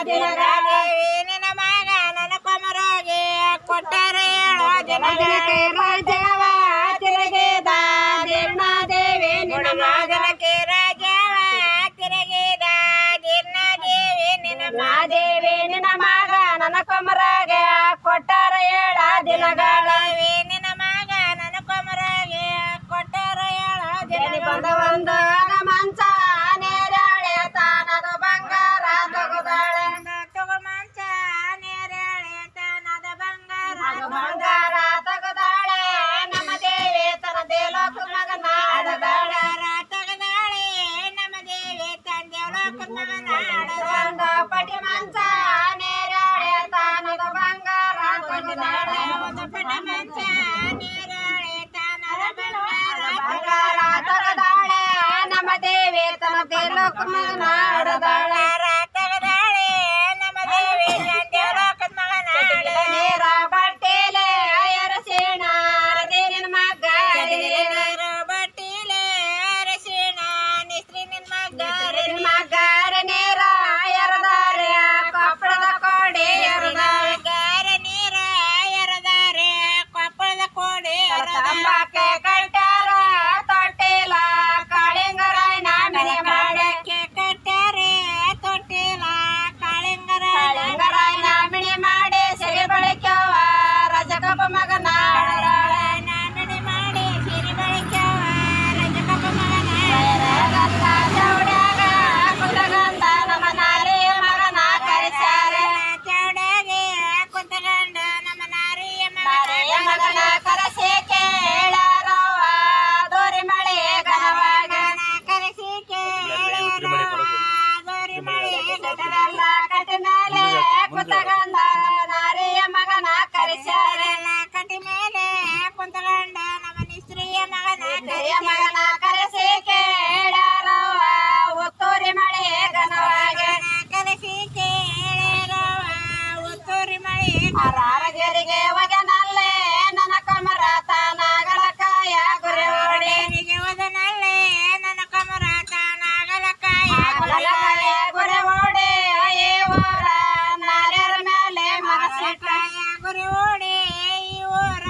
ದೇವಿ ನಿನ್ನ ಮಗ ನನ್ನ ಕೊಮರೋಗಿ ಕೊಟ್ಟರೆ ಹೇಳೋ ದಿನಕ್ಕೆ ರಾಜವ ತಿರುಗಿದ ದೇವಿ ನಿನ್ನ ಮಗನಕ್ಕೆ ರಾಜವ ತಿರುಗಿದ ದೇವಿ ನಿನ್ನ ಮಾದೇವಿ ನಿನ್ನ ಮಗ ನನ್ನ ಕೊಮರಾಗೆ ಕೊಟ್ಟರ ಹೇಳ ದಿನಗಳವಿ ನಿನ್ನ ಮಗ ನನ್ನ ಕೊಮರಾಗೆ ಕೊಟ್ಟರ ಹೇಳ ದಿನ ಬಂದ ಒಂದು ಮಂಚ ನೇರಾಳೆ ತಾನದ ಬಂಗಾರ ತಗುದಾಳೆ ತಗೋ ಮಂಚ ನೇರಾಳೆ ತಾನದ ಬಂಗಾರ ಬಂಗಾರ ತಗುದಾಳೆ ನಮ್ಮ ದೇವಿ ತನ್ನ ದೇಲೋಕ ಮಗನ ಆಡದಾಳ ತಗದಾಳೆ ನಮ್ಮ ದೇವಿ ತನ್ನ ದೇಲೋಕ ಮಗನ ಆಡದ ಪಟಿ ಮಂಚ ನೇರಾಳೆ ತಾನದ ಬಂಗಾರ ತಗುದಾಳೆ ಒಂದು ಪಟಿ ಮಂಚ ನೇರಾಳೆ ತಾನದ ಬಂಗಾರ ತಗದಾಳೆ ನಮ್ಮ ದೇವಿ ತನ್ನ ದೇಲೋಕ ಮಗನ ಆಡದಾಳ ತಗದಾಳೆ ನಮ್ಮ ದೇವಿ ತನ್ನ ದೇಲೋಕ ಮಗನ ನೀರ ಬಟ್ಟೆಲೆ ಅರಸಿಣ ದೇರಿನ ಮಗ ಬಟ್ಟೆಲೆ ಅರಸಿಣ ನಿಸ್ತ್ರಿ ನಿನ್ ಮಗ ನೀರ ಎರದಾರೆ ಕೊಪ್ಪಳದ ಕೋಡಿ ಎರದಾರ ನೀರ ಎರದಾರೆ ಕೊಪ್ಪಳದ ಕೋಡಿ ಎರದಾಕೆ ಕಟ್ಟಾರ ತೊಟ್ಟಿಲ ಕಾಳಿಂಗರಾಯನ ಮನೆ ಮಾಡಕ್ಕೆ ಕಟ್ಟಾರೆ ತೊಟ್ಟಿಲ ಕಾಳಿಂಗರಾಯನ ಮನೆ ಮಾಡಿ ಸಿರಿ ಬಳಕ್ಯವ ರಜಕಪ್ಪ ಮಗನ ಮನೆ ಮಾಡಿ ಸಿರಿ ಬಳಕ್ಯವ ರಜಕಪ್ಪ ಮಗನ ಚೌಡ್ಯಾಗ ಕುಂತಗಂಡ ನಮ್ಮ ನಾರಿಯ ಮಗನ ಕರೆಸ್ಯಾರ ಚೌಡ್ಯಾಗೆ ಕುಂತಗಂಡ ನಮ್ಮ ನಾರಿಯ ಮಗನ ಕರೆಸಿ ಕೇಳಾರವ ದೋರಿ ಮಳೆ ಗನವಾಗ ಕರೆಸಿ ಕೇಳಾರವ ದೋರಿ ಮಳೆ ಗನವೆಲ್ಲ ಕಟ್ಟಿ ಮೇಲೆ ಕುಂತಗಂಡ ನಾರಿಯ ಮಗನ ಕರೆಸ್ಯಾರ ಕಟ್ಟಿ ಮೇಲೆ ಕುಂತಗಂಡ ನಮ್ಮ ನಿಸ್ತ್ರೀಯ ಮಗನ ಕರೆಸಿ ಕೇಳಾರವ ಒತ್ತೂರಿ ಮಳೆ ಗನವಾಗ ಕರೆಸಿ ಕೇಳಾರವ ಒತ್ತೂರಿ ಮಳೆ ರಾರಗೆರಿಗೆ ಒಗನಲ್ಲೇ ನನ್ನ ಕಮರ ತಾನಾಗಲಕಾಯ ಗುರಿ ಓಡಿಗೆ ಒದನಲ್ಲೇ ನನ್ನ ಕಮರ ತಾನಾಗಲಕಾಯ ಗುರಿ ಓಡಿ ಈ ಊರ ನಾರ್ಯರ ಮೇಲೆ ಮನಸ್ಸಿಟ್ಟಾಯ ಗುರಿ ಓಡಿ ಈ ಊರ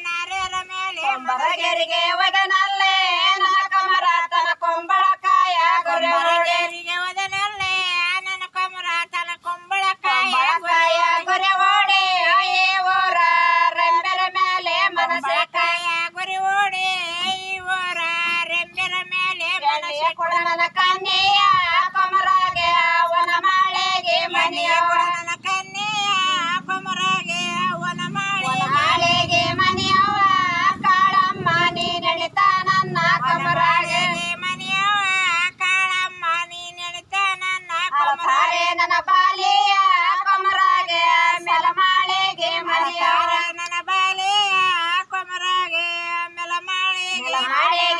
ನಾರ್ಯರ ಮೇಲೆ ಬರಗೆರಿಗೆ ಒಗನಲ್ಲೇ ನನ್ನ ಕಮರ ತನ ಕೊಂಬಳಕಾಯ ಗುರಿ ಓಡಿಗೆ ಒದನಲ್ಲೇ ನನ್ನ ಕಮರ ತನ ಕೊಂಬಳಕಾಯ ಗುರಿ ಓಡಿ ಈ ಊರ ರೆಂಬೆರ ಮೇಲೆ ಮನಸ್ಸಿಟ್ಟಾಯ ಗುರಿ ಓಡಿ ಈ ಊರ ರೆಂಬೆರ ಮೇಲೆ ಮನಸ್ಸು ಕೊಡ ನನ್ನ ಕನ್ನೆಯ ಕೊಮರಾಗೆ ಅವನ ಮಾಳೆಗೆ ಮನೆಯ ಕೊಡ ನನ್ನ ಕನ್ನೆಯ ಕೊಮರಾಗೆ ಅವನ ಮಾಳೆಗೆ ಮನೆಯವ ಕಾಳಮ್ಮ ನೀ ನಡಿತಾ ನನ್ನ ಕೊಮರಾಗೆ ಮನೆಯವ ಕಾಳಮ್ಮ ನೀ ನಡಿತಾ ನನ್ನ ಕೊಮರಾಗೆ ನನ್ನ ಬಾಲಿಯ ಕೊಮರಾಗೆ ಮೆಲಮಾಳೆಗೆ ಮನೆಯವರ ನನ್ನ ಬಾಲಿಯ ಕೊಮರಾಗೆ ಮೆಲಮಾಳೆಗೆ